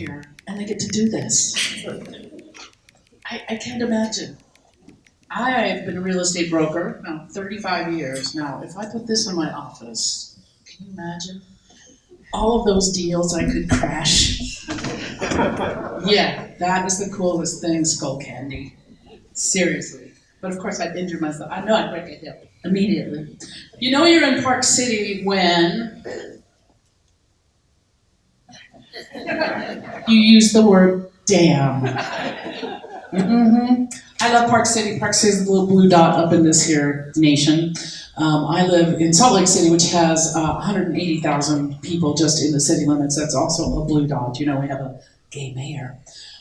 here and they get to do this. I can't imagine. I've been a real estate broker now 35 years now. If I put this in my office, can you imagine? All of those deals I could crash. Yeah, that is the coolest thing, skull candy. Seriously. But of course I'd injure myself. I know I'd break a hip immediately. You know you're in Park City when you use the word damn. I love Park City. Park City is the little blue dot up in this here nation. I live in Salt Lake City, which has 180,000 people just in the city limits. That's also a blue dot. You know, we have a gay mayor.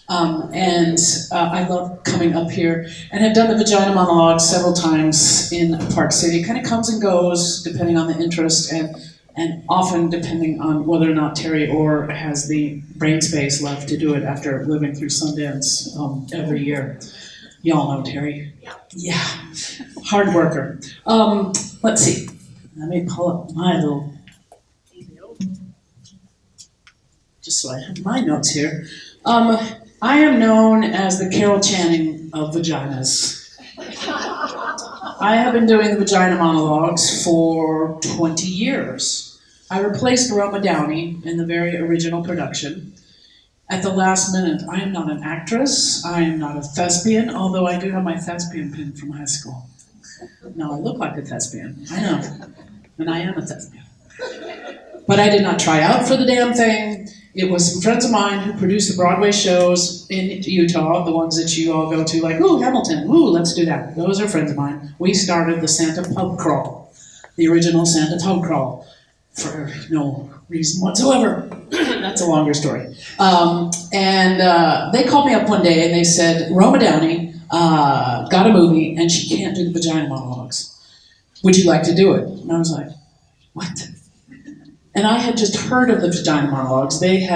I love coming up here and have done the Vagina Monologue several times in Park City. It kind of comes and goes depending on the interest and often depending on whether or not Terry Orr has the brain space left to do it after living through Sundance every year. Y'all know Terry? Yeah. Hard worker. Let's see. Let me pull up my little, just so I have my notes here. I am known as the Carol Channing of vaginas. I have been doing the Vagina Monologues for 20 years. I replaced Roma Downey in the very original production. At the last minute, I am not an actress, I am not a thespian, although I do have my thespian pin from high school. Now I look like a thespian, I know, and I am a thespian. But I did not try out for the damn thing. It was some friends of mine who produced the Broadway shows in Utah, the ones that you all go to, like, ooh, Hamilton, ooh, let's do that. Those are friends of mine. We started the Santa Pub Crawl, the original Santa Pub Crawl, for no reason whatsoever. That's a longer story. They called me up one day and they said, Roma Downey got a movie and she can't do the Vagina Monologues. Would you like to do it? And I was like, what? And I had just heard of the Vagina Monologues. They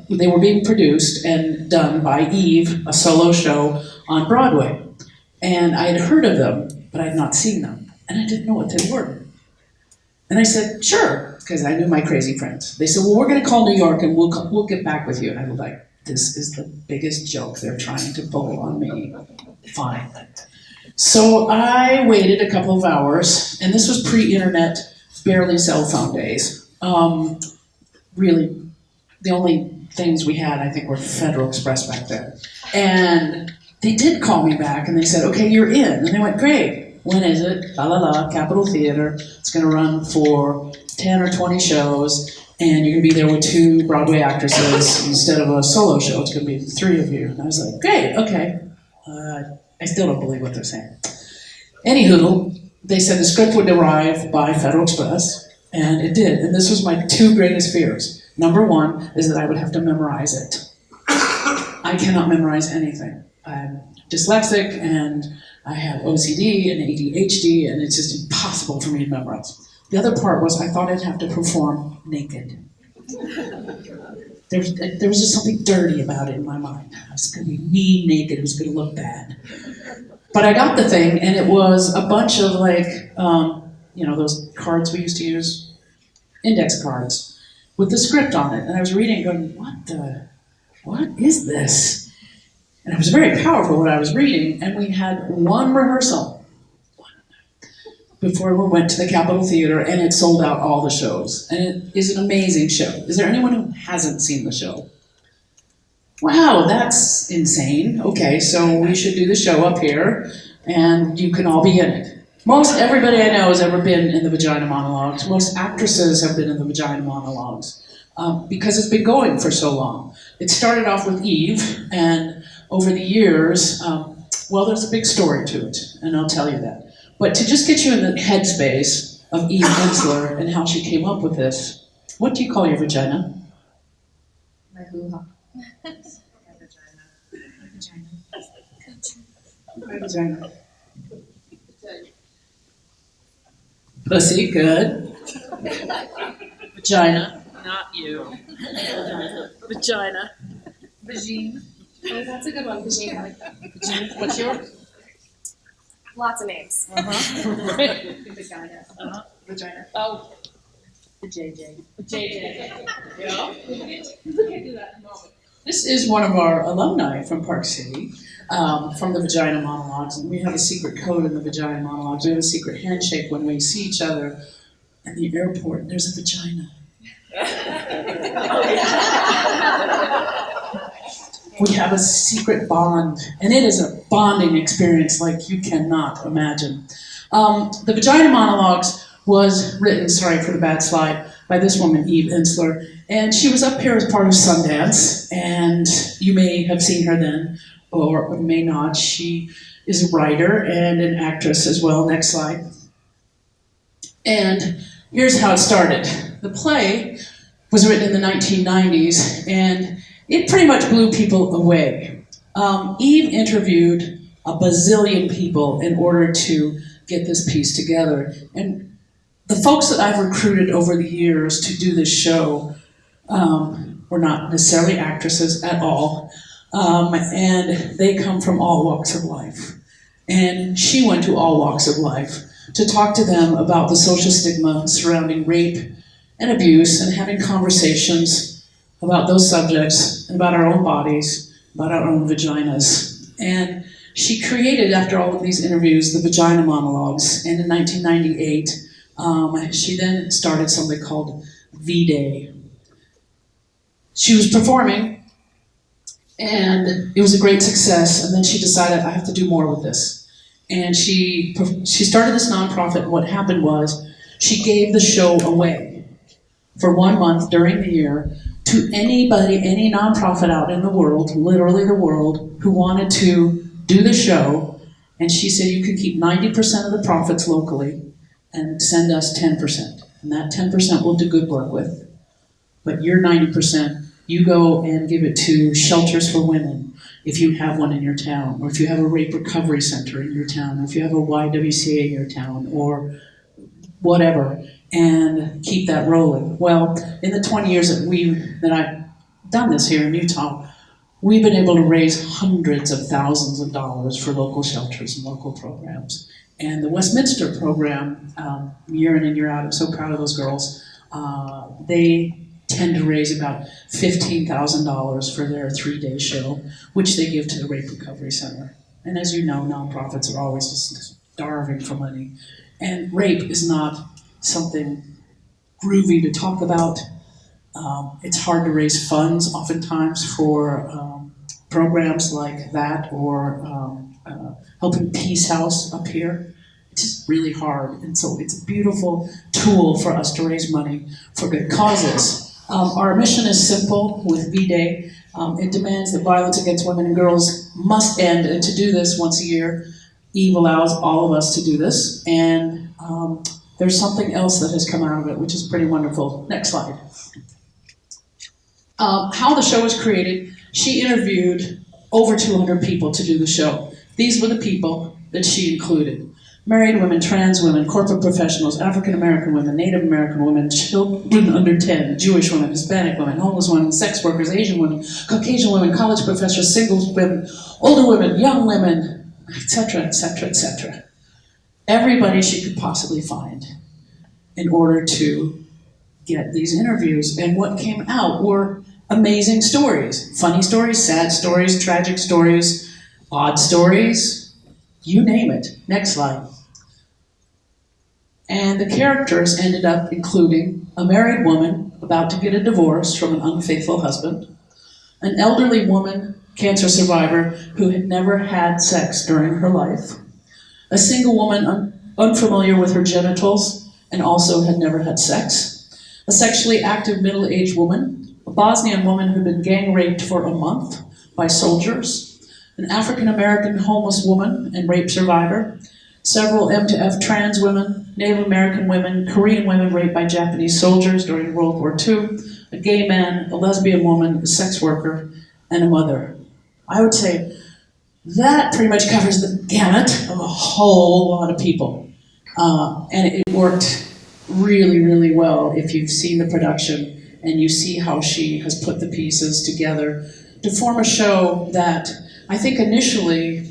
were being produced and done by Eve, a solo show on Broadway. And I had heard of them, but I had not seen them. And I didn't know what they were. And I said, sure, because I knew my crazy friends. They said, well, we're going to call New York and we'll get back with you. And I was like, this is the biggest joke they're trying to pull on me. Fine. So I waited a couple of hours, and this was pre-internet, barely cell phone days. Really, the only things we had, I think, were Federal Express back then. And they did call me back, and they said, okay, you're in. And they went, great. When is it? La la la, Capitol Theater. It's going to run for 10 or 20 shows, and you're going to be there with 2 Broadway actresses instead of a solo show. It's going to be 3 of you. And I was like, great, okay. I still don't believe what they're saying. Anywho, they said the script would arrive by Federal Express, and it did. And this was my 2 greatest fears. Number 1 is that I would have to memorize it. I cannot memorize anything. I'm dyslexic, and I have OCD and ADHD, and it's just impossible for me to memorize. The other part was I thought I'd have to perform naked. There was just something dirty about it in my mind. I was going to be mean naked. It was going to look bad. But I got the thing, and it was a bunch of those cards we used to use, index cards, with the script on it. And I was reading, going, what is this? And it was very powerful what I was reading, and we had one rehearsal before we went to the Capitol Theater, and it sold out all the shows. And it is an amazing show. Is there anyone who hasn't seen the show? Wow, that's insane. Okay, so we should do the show up here, and you can all be in it. Most everybody I know has ever been in the Vagina Monologues. Most actresses have been in the Vagina Monologues because it's been going for so long. It started off with Eve, and over the years, there's a big story to it, and I'll tell you that. But to just get you in the headspace of Eve Ensler and how she came up with this, what do you call your vagina? My hoo-ha. My vagina. Pussy, good. Vagina, not you. Vagina. Vagine. Oh, that's a good one. Vagine. Vagina. What's yours? Lots of names. Vagina. Vagina. Oh. The JJ. JJ. Yeah. You can do that in a moment. This is one of our alumni from Park City, from the Vagina Monologues. And we have a secret code in the Vagina Monologues. We have a secret handshake when we see each other at the airport. There's a vagina. We have a secret bond, and it is a bonding experience like you cannot imagine. The Vagina Monologues was written, sorry for the bad slide, by this woman, Eve Ensler, and she was up here as part of Sundance, and you may have seen her then, or may not. She is a writer and an actress as well. Next slide. And here's how it started. The play was written in the 1990s, and it pretty much blew people away. Eve interviewed a bazillion people in order to get this piece together. And the folks that I've recruited over the years to do this show were not necessarily actresses at all, and they come from all walks of life. And she went to all walks of life to talk to them about the social stigma surrounding rape and abuse, and having conversations about those subjects, and about our own bodies, about our own vaginas. And she created, after all of these interviews, the Vagina Monologues. And in 1998, she then started something called V-Day. She was performing, and it was a great success, and then she decided, I have to do more with this. And she started this nonprofit. What happened was, she gave the show away for 1 month during the year to anybody, any nonprofit out in the world, literally the world, who wanted to do the show. And she said, you can keep 90% of the profits locally and send us 10%. And that 10% we'll do good work with. But your 90%, you go and give it to shelters for women, if you have one in your town, or if you have a rape recovery center in your town, or if you have a YWCA in your town, or whatever, and keep that rolling. Well, in the 20 years that I've done this here in Utah, we've been able to raise hundreds of thousands of dollars for local shelters and local programs. And the Westminster program, year in and year out, I'm so proud of those girls, they tend to raise about $15,000 for their 3-day show, which they give to the Rape Recovery Center. And as you know, nonprofits are always just starving for money. And rape is not something groovy to talk about. It's hard to raise funds oftentimes for programs like that, or helping Peace House up here. It's just really hard, and so it's a beautiful tool for us to raise money for good causes. Our mission is simple with V-Day. It demands that violence against women and girls must end, and to do this once a year, Eve allows all of us to do this, and there's something else that has come out of it, which is pretty wonderful. Next slide. How the show was created, she interviewed over 200 people to do the show. These were the people that she included. Married women, trans women, corporate professionals, African American women, Native American women, children under 10, Jewish women, Hispanic women, homeless women, sex workers, Asian women, Caucasian women, college professors, single women, older women, young women, etc., etc., etc. Everybody she could possibly find in order to get these interviews. And what came out were amazing stories. Funny stories, sad stories, tragic stories, odd stories, you name it. Next slide. And the characters ended up including a married woman about to get a divorce from an unfaithful husband, an elderly woman, cancer survivor, who had never had sex during her life, a single woman unfamiliar with her genitals and also had never had sex, a sexually active middle-aged woman, a Bosnian woman who'd been gang raped for a month by soldiers, an African-American homeless woman and rape survivor, several M to F trans women, Native American women, Korean women raped by Japanese soldiers during World War II, a gay man, a lesbian woman, a sex worker, and a mother. I would say that pretty much covers the gamut of a whole lot of people. And it worked really, really well if you've seen the production and you see how she has put the pieces together to form a show that I think initially,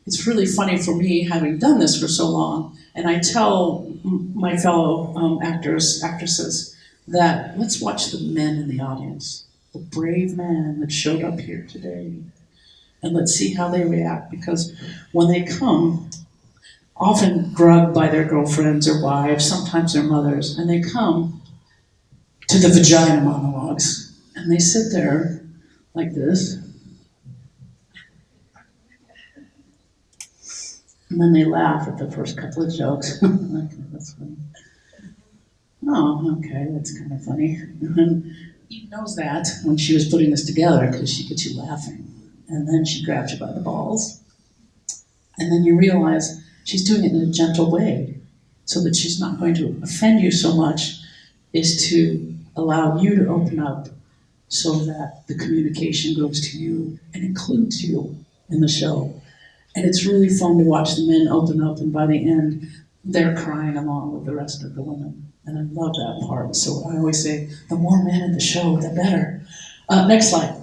it's really funny for me having done this for so long, and I tell my fellow actors, actresses, that let's watch the men in the audience. the brave man that showed up here today. And let's see how they react, because when they come, often drugged by their girlfriends or wives, sometimes their mothers, and they come to the Vagina Monologues, and they sit there like this, and then they laugh at the first couple of jokes. Okay, that's funny. Oh, okay, that's kind of funny. And then Eve knows that when she was putting this together, because she gets you laughing. And then she grabs you by the balls. And then you realize she's doing it in a gentle way, so that she's not going to offend you so much, is to allow you to open up so that the communication goes to you and includes you in the show. And it's really fun to watch the men open up, and by the end, they're crying along with the rest of the women. And I love that part. So I always say, the more men in the show, the better. Next slide.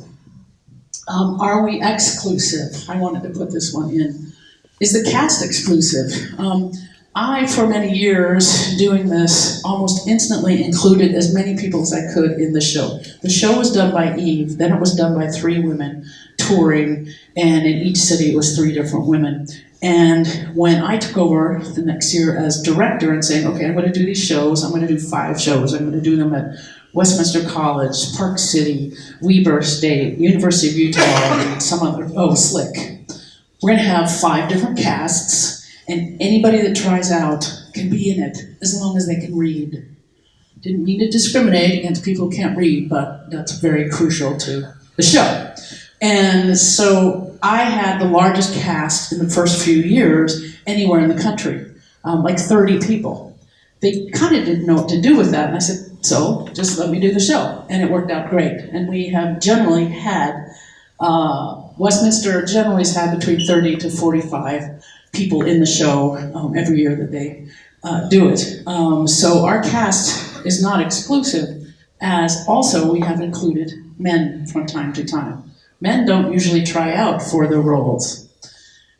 Are we exclusive? I wanted to put this one in. Is the cast exclusive? I, for many years, doing this, almost instantly included as many people as I could in the show. The show was done by Eve, then it was done by 3 women touring, and in each city it was 3 different women. And when I took over the next year as director and saying, okay, I'm going to do these shows, I'm going to do 5 shows, I'm going to do them at Westminster College, Park City, Weber State, University of Utah, and some other, Slick. We're going to have 5 different casts, and anybody that tries out can be in it as long as they can read. Didn't mean to discriminate against people who can't read, but that's very crucial to the show. And so I had the largest cast in the first few years anywhere in the country, like 30 people. They kind of didn't know what to do with that, and I said, so just let me do the show. And it worked out great. And we have generally had, Westminster generally has had between 30 to 45 people in the show every year that they do it. So our cast is not exclusive, as also we have included men from time to time. Men don't usually try out for the roles,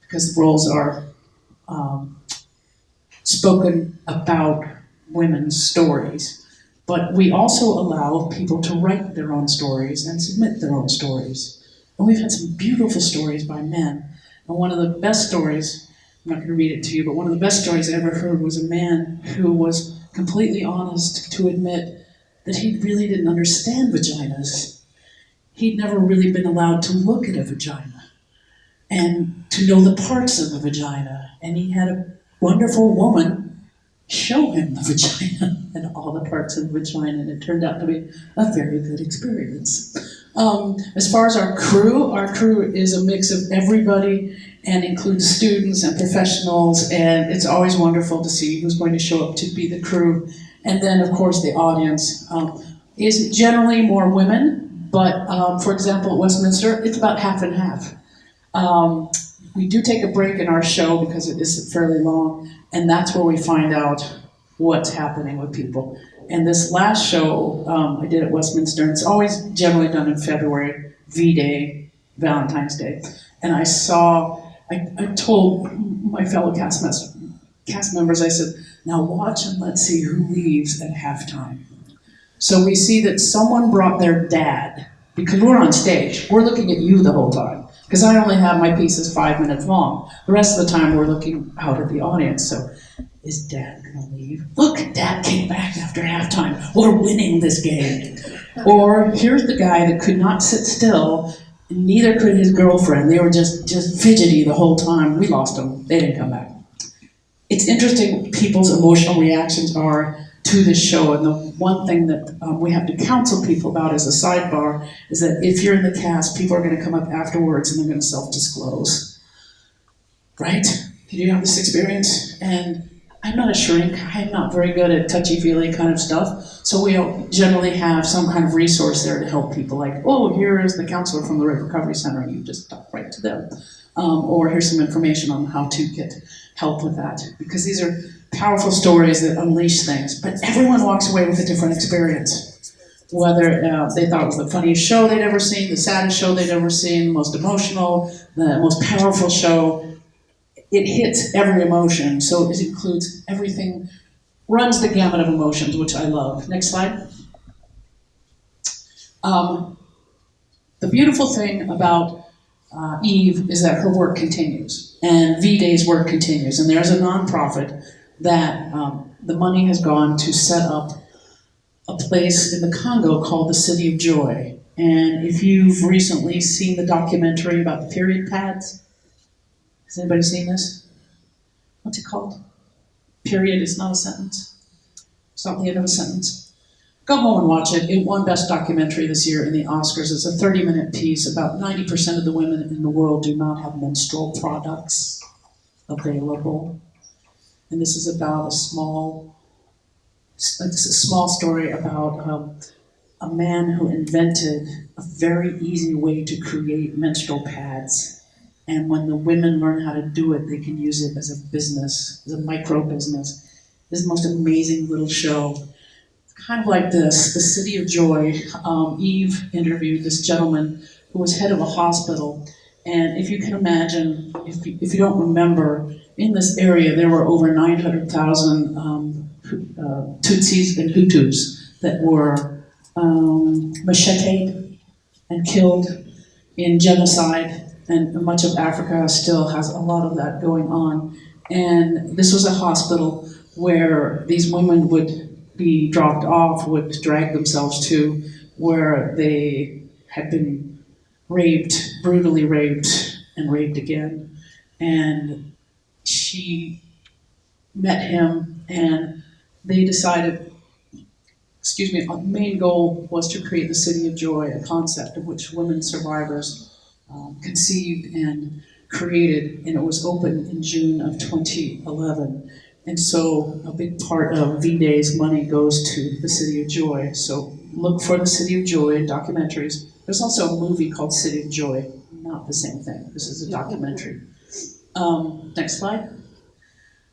because the roles are spoken about women's stories. But we also allow people to write their own stories and submit their own stories. And we've had some beautiful stories by men. And one of the best stories, I'm not going to read it to you, but one of the best stories I ever heard was a man who was completely honest to admit that he really didn't understand vaginas. He'd never really been allowed to look at a vagina and to know the parts of a vagina. And he had a wonderful woman show him the vagina and all the parts of the vagina, and it turned out to be a very good experience. As far as our crew is a mix of everybody and includes students and professionals, and it's always wonderful to see who's going to show up to be the crew. And then, of course, the audience is generally more women. But, for example, at Westminster, it's about half and half. We do take a break in our show because it is fairly long, and that's where we find out what's happening with people. And this last show I did at Westminster, and it's always generally done in February, V-Day, Valentine's Day. And I told my fellow cast members, I said, now watch and let's see who leaves at halftime. So we see that someone brought their dad, because we're on stage. We're looking at you the whole time, because I only have my pieces 5 minutes long. The rest of the time we're looking out at the audience. So, is Dad gonna leave? Look, Dad came back after halftime. We're winning this game. Or here's the guy that could not sit still, and neither could his girlfriend. They were just fidgety the whole time. We lost them. They didn't come back. It's interesting what people's emotional reactions are to this show, and the one thing that we have to counsel people about as a sidebar is that if you're in the cast, people are going to come up afterwards and they're going to self-disclose. Right? Did you have this experience? And I'm not a shrink. I'm not very good at touchy-feely kind of stuff, so we don't generally have some kind of resource there to help people, like, oh, here is the counselor from the Recovery Center, and you just talk right to them. Or here's some information on how to get help with that, because these are powerful stories that unleash things, but everyone walks away with a different experience. Whether they thought it was the funniest show they'd ever seen, the saddest show they'd ever seen, the most emotional, the most powerful show. It hits every emotion, so it includes everything, runs the gamut of emotions, which I love. Next slide. The beautiful thing about Eve is that her work continues, and V-Day's work continues, and there's a nonprofit that the money has gone to set up a place in the Congo called the City of Joy. And if you've recently seen the documentary about the period pads, has anybody seen this? What's it called? Period is not a sentence. It's not the end of a sentence. Go home and watch it. It won Best Documentary this year in the Oscars. It's a 30-minute piece. About 90% of the women in the world do not have menstrual products available. And this is about a small story about a man who invented a very easy way to create menstrual pads. And when the women learn how to do it, they can use it as a business, as a micro business. This is the most amazing little show. It's kind of like this, the City of Joy. Eve interviewed this gentleman who was head of a hospital. And if you can imagine, if you don't remember, in this area there were over 900,000 Tutsis and Hutus that were macheted and killed in genocide, and much of Africa still has a lot of that going on. And this was a hospital where these women would be dropped off, would drag themselves to, where they had been raped, brutally raped, and raped again. And she met him, and they decided, the main goal was to create the City of Joy, a concept of which women survivors conceived and created, and it was opened in June of 2011. And so a big part of V-Day's money goes to the City of Joy. So look for the City of Joy in documentaries. There's also a movie called City of Joy, not the same thing. This is a documentary. Next slide.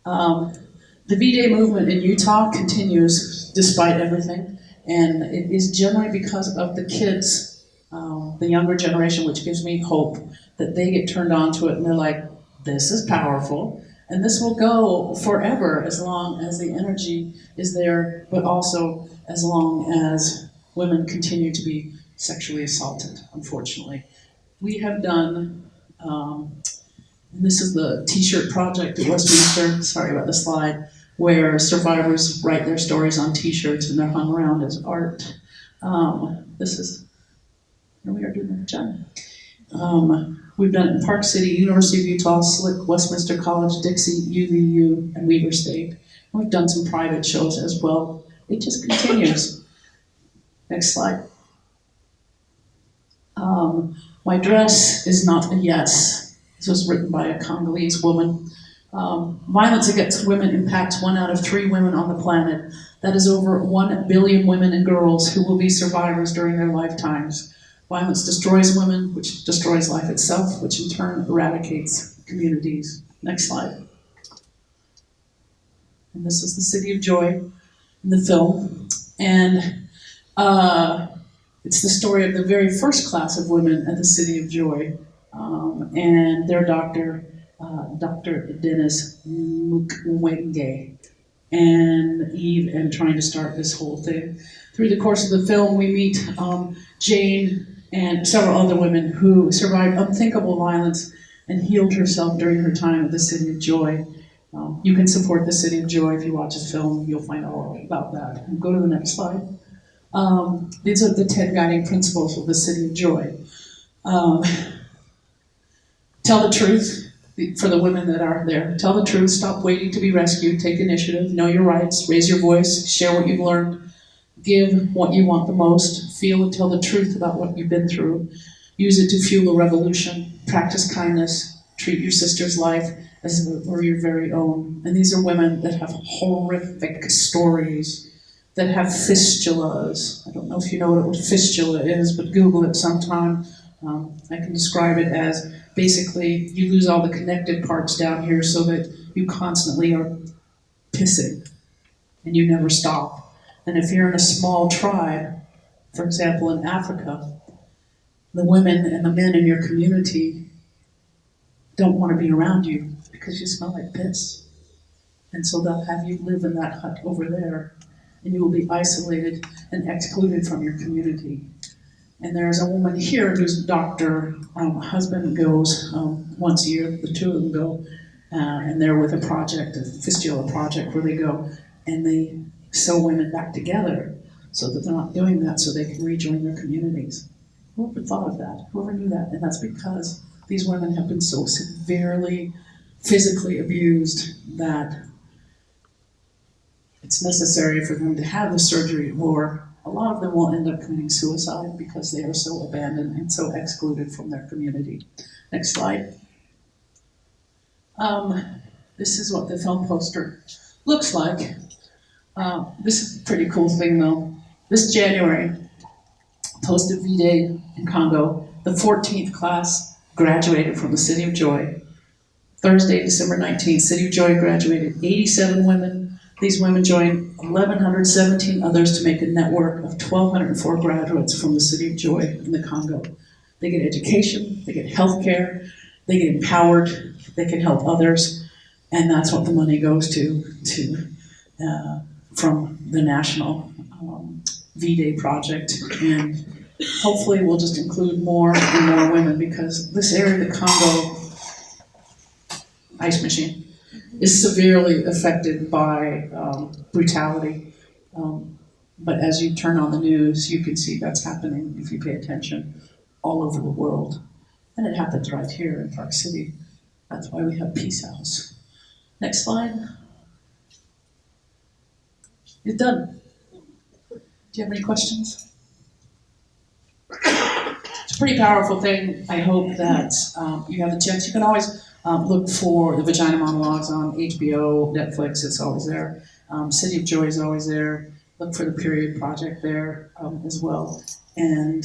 The V-Day movement in Utah continues despite everything, and it is generally because of the kids, the younger generation, which gives me hope that they get turned on to it and they're like, this is powerful, and this will go forever as long as the energy is there, but also as long as women continue to be sexually assaulted, unfortunately. We have done, this is the t-shirt project at Westminster, sorry about the slide, where survivors write their stories on t-shirts and they're hung around as art. This is, here we are doing the vagina. We've done it in Park City, University of Utah, Slick, Westminster College, Dixie, UVU, and Weber State. We've done some private shows as well. It just continues. Next slide. My dress is not a yes. This was written by a Congolese woman. Violence against women impacts 1 out of 3 women on the planet. That is over 1 billion women and girls who will be survivors during their lifetimes. Violence destroys women, which destroys life itself, which in turn eradicates communities. Next slide. And this is the City of Joy in the film. And it's the story of the very first class of women at the City of Joy. And their doctor, Dr. Dennis Mukwege, and Eve, and trying to start this whole thing. Through the course of the film, we meet Jane and several other women who survived unthinkable violence and healed herself during her time at the City of Joy. You can support the City of Joy if you watch the film. You'll find out all about that. And go to the next slide. These are the 10 guiding principles of the City of Joy. Tell the truth. For the women that are there, tell the truth, stop waiting to be rescued, take initiative, know your rights, raise your voice, share what you've learned, give what you want the most, feel and tell the truth about what you've been through, use it to fuel a revolution, practice kindness, treat your sister's life as if it were your very own. And these are women that have horrific stories, that have fistulas. I don't know if you know what a fistula is, but Google it sometime. I can describe it as basically you lose all the connected parts down here so that you constantly are pissing and you never stop. And if you're in a small tribe, for example in Africa, the women and the men in your community don't want to be around you because you smell like piss. And so they'll have you live in that hut over there, and you will be isolated and excluded from your community. And there's a woman here whose doctor, husband goes once a year, the two of them go, and they're with a project, a fistula project, where they go and they sew women back together so that they're not doing that, so they can rejoin their communities. Whoever thought of that? Whoever knew that? And that's because these women have been so severely physically abused that it's necessary for them to have the surgery, or a lot of them will end up committing suicide because they are so abandoned and so excluded from their community. Next slide. This is what the film poster looks like. This is a pretty cool thing though. This January, post-it V-Day in Congo, the 14th class graduated from the City of Joy. Thursday, December 19th, City of Joy graduated 87 women. These women joined 1,117 others to make a network of 1,204 graduates from the City of Joy in the Congo. They get education, they get health care, they get empowered, they can help others, and that's what the money goes to from the national V-Day project. And hopefully we'll just include more and more women, because this area of the Congo, ice machine, is severely affected by brutality. But as you turn on the news, you can see that's happening if you pay attention all over the world. And it happens right here in Park City. That's why we have Peace House. Next slide. You're done. Do you have any questions? It's a pretty powerful thing. I hope that you have the chance. You can always look for the Vagina Monologues on HBO, Netflix, it's always there. City of Joy is always there. Look for the Period Project there as well. And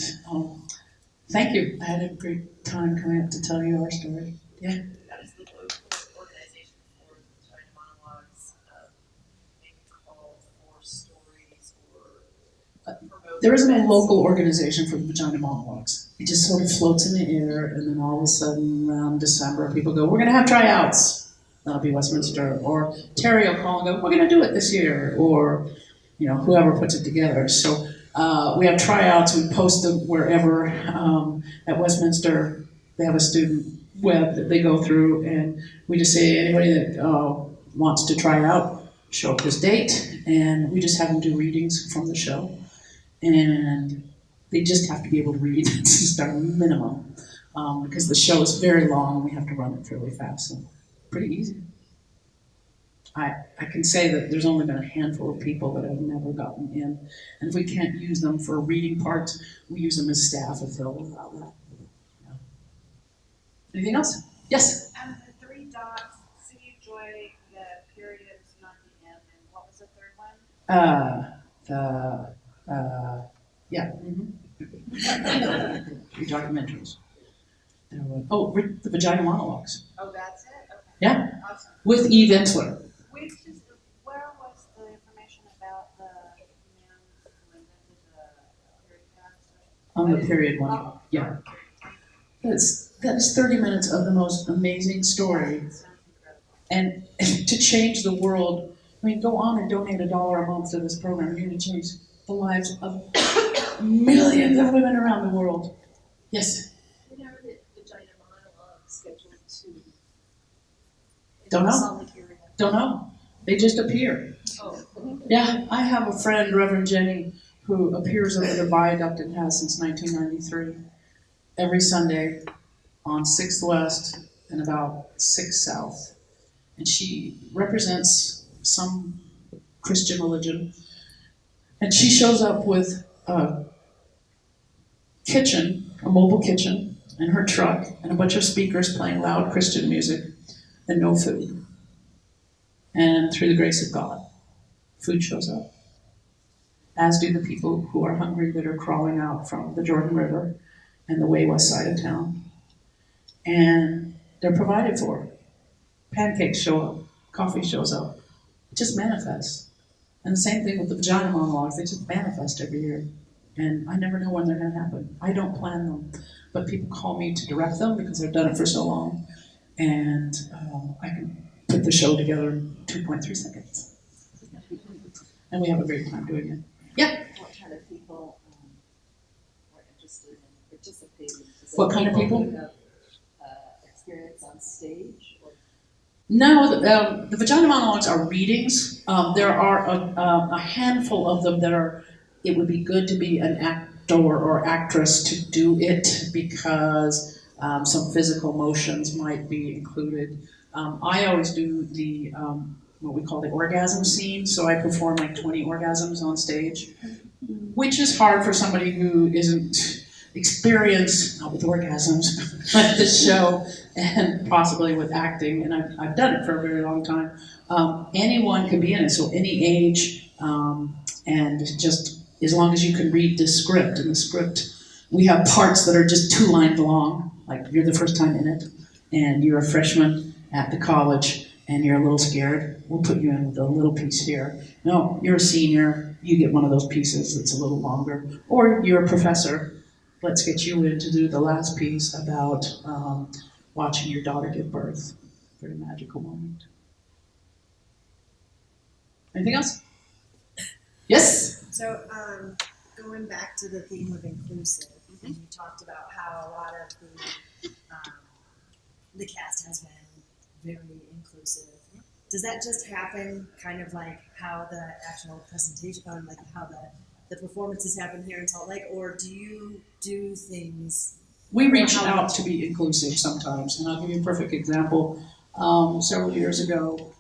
thank you. I had a great time coming up to tell you our story. Yeah. That is the local organization for the Vagina Monologues. Maybe call for stories or promote. There isn't a local organization for the Vagina Monologues. It just sort of floats in the air, and then all of a sudden, around December, people go, we're going to have tryouts. That'll be Westminster. Or Terry will call and go, we're going to do it this year. Or, you know, whoever puts it together. So we have tryouts. We post them wherever. At Westminster, they have a student web that they go through, and we just say, anybody that wants to try out, show up this date, and we just have them do readings from the show. And they just have to be able to read. It's just our minimum, because the show is very long and we have to run it fairly fast. So pretty easy. I can say that there's only been a handful of people that have never gotten in. And if we can't use them for reading parts, we use them as staff if they'll allow that. Yeah. Anything else? Yes? The three dots, City of Joy, the period is not the end, and what was the third one? Yeah. Your documentaries. The Vagina Monologues. Oh, that's it? Okay. Yeah. Awesome. With Eve Ensler. Where was the information about the man who invented the period pad? On the period one. Oh. Yeah. That is 30 minutes of the most amazing story. Sounds incredible. And to change the world, I mean, go on and donate $1 a month to this program. You're going to change the lives of millions of women around the world. Yes? We know that Vagina Monologue scheduled to. Don't know. Don't know. They just appear. Oh. Yeah, I have a friend, Reverend Jenny, who appears over the viaduct and has since 1993. Every Sunday on 6th West and about 6th South. And she represents some Christian religion. And she shows up with a kitchen, a mobile kitchen, and her truck, and a bunch of speakers playing loud Christian music, and no food. And through the grace of God, food shows up. As do the people who are hungry that are crawling out from the Jordan River and the way west side of town. And they're provided for. Pancakes show up, coffee shows up. It just manifests. And the same thing with the Vagina Monologues, they just manifest every year. And I never know when they're gonna happen. I don't plan them, but people call me to direct them because they've done it for so long. And I can put the show together in 2.3 seconds. And we have a great time doing it. Yeah? What kind of people are interested participating? Is it What kind of people? who have experience on stage? Or? No, the Vagina Monologues are readings. There are a handful of them that are, it would be good to be an actor or actress to do it because some physical motions might be included. I always do the, what we call the orgasm scene, so I perform like 20 orgasms on stage, which is hard for somebody who isn't experienced, not with orgasms, at the show, and possibly with acting, and I've done it for a very long time. Anyone can be in it, so any age, and just as long as you can read the script. In the script, we have parts that are just 2 lines long, like you're the first time in it, and you're a freshman at the college, and you're a little scared. We'll put you in with a little piece here. No, you're a senior, you get one of those pieces that's a little longer. Or you're a professor, let's get you in to do the last piece about watching your daughter give birth. Very magical moment. Anything else? Yes? So, going back to the theme of inclusive, and you talked about how a lot of the cast has been very inclusive. Does that just happen kind of like how the actual presentation, like how the performances happen here in Salt Lake, or do you do things? We reach out to be inclusive sometimes, and I'll give you a perfect example. Several years ago,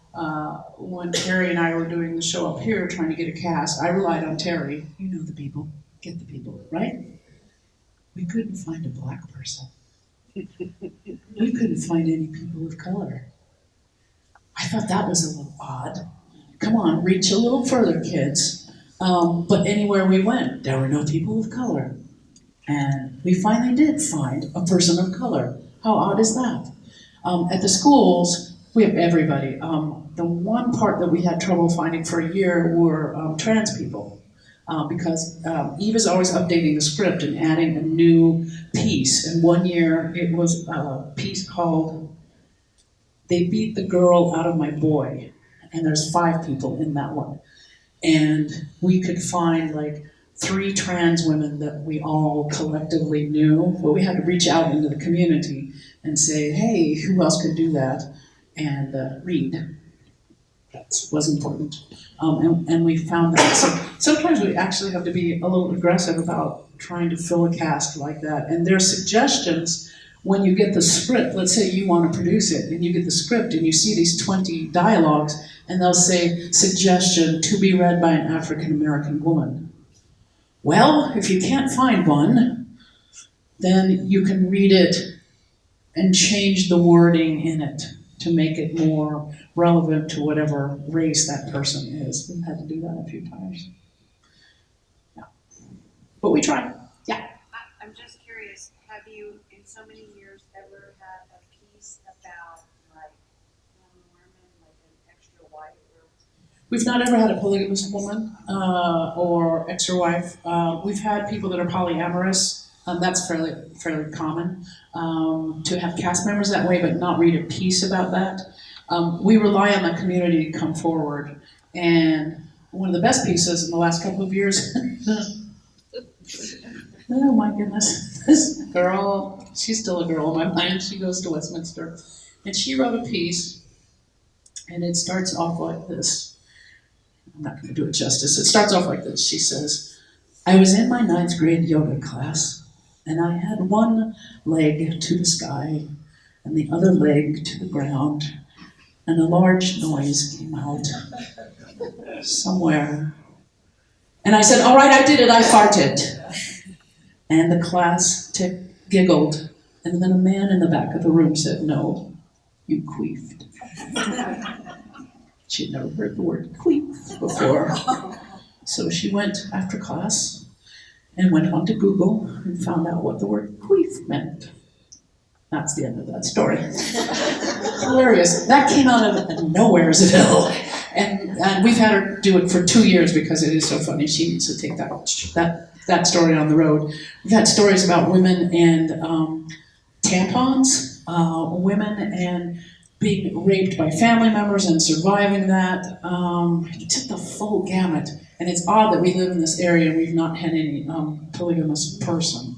when Terry and I were doing the show up here trying to get a cast, I relied on Terry. You know the people, get the people, right? We couldn't find a black person. We couldn't find any people of color. I thought that was a little odd. Come on, reach a little further, kids. But anywhere we went, there were no people of color. And we finally did find a person of color. How odd is that? At the schools, we have everybody. The one part that we had trouble finding for a year were trans people. Because Eve is always updating the script and adding a new piece. And one year it was a piece called They Beat the Girl Out of My Boy. And there's 5 people in that one. And we could find like 3 trans women that we all collectively knew, but we had to reach out into the community and say, hey, who else could do that? And read. That was important. And we found that. So sometimes we actually have to be a little aggressive about trying to fill a cast like that. And there are suggestions when you get the script. Let's say you want to produce it, and you get the script, and you see these 20 dialogues, and they'll say, suggestion to be read by an African-American woman. Well, if you can't find one, then you can read it and change the wording in it to make it more relevant to whatever race that person is. We've had to do that a few times. Yeah. But we try. Yeah. I'm just curious, have you, in so many years, ever had a piece about, like, women, like an extra wife? Or... We've not ever had a polygamous woman or extra wife. We've had people that are polyamorous. That's fairly common to have cast members that way, but not read a piece about that. We rely on the community to come forward. And one of the best pieces in the last couple of years, oh my goodness, this girl, she's still a girl in my mind. She goes to Westminster. And she wrote a piece, and it starts off like this. I'm not going to do it justice. It starts off like this. She says, I was in my 9th grade yoga class, and I had one leg to the sky and the other leg to the ground, and a large noise came out somewhere. And I said, all right, I did it, I farted. And the class giggled, and then a man in the back of the room said, no, you queefed. She had never heard the word queef before. So she went after class and went on to Google and found out what the word queef meant. That's the end of that story. Hilarious. That came out of Nowheresville. And we've had her do it for 2 years because it is so funny. She needs to take that story on the road. We've had stories about women and tampons, women and being raped by family members and surviving that. It took the full gamut. And it's odd that we live in this area and we've not had any polygamous person.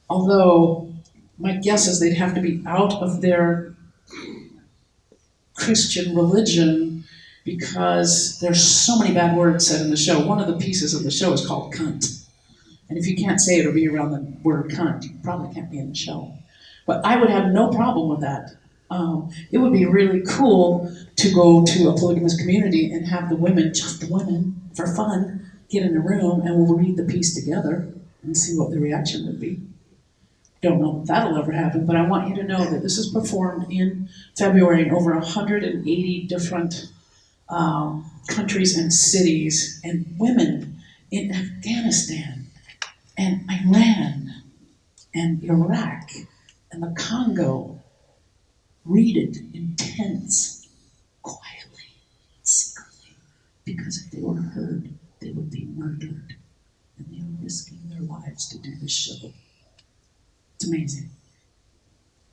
Although, my guess is they'd have to be out of their Christian religion because there's so many bad words said in the show. One of the pieces of the show is called cunt. And if you can't say it or be around the word cunt, you probably can't be in the show. But I would have no problem with that. It would be really cool to go to a polygamous community and have the women, just the women, for fun, get in a room and we'll read the piece together and see what the reaction would be. Don't know if that'll ever happen, but I want you to know that this is performed in February in over 180 different countries and cities, and women in Afghanistan and Iran and Iraq and the Congo read it in tents, quietly, secretly, because if they were heard, they would be murdered. And they are risking their lives to do this show. It's amazing.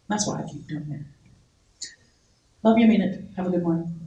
That's why I keep doing it. Love you, mean it. Have a good one.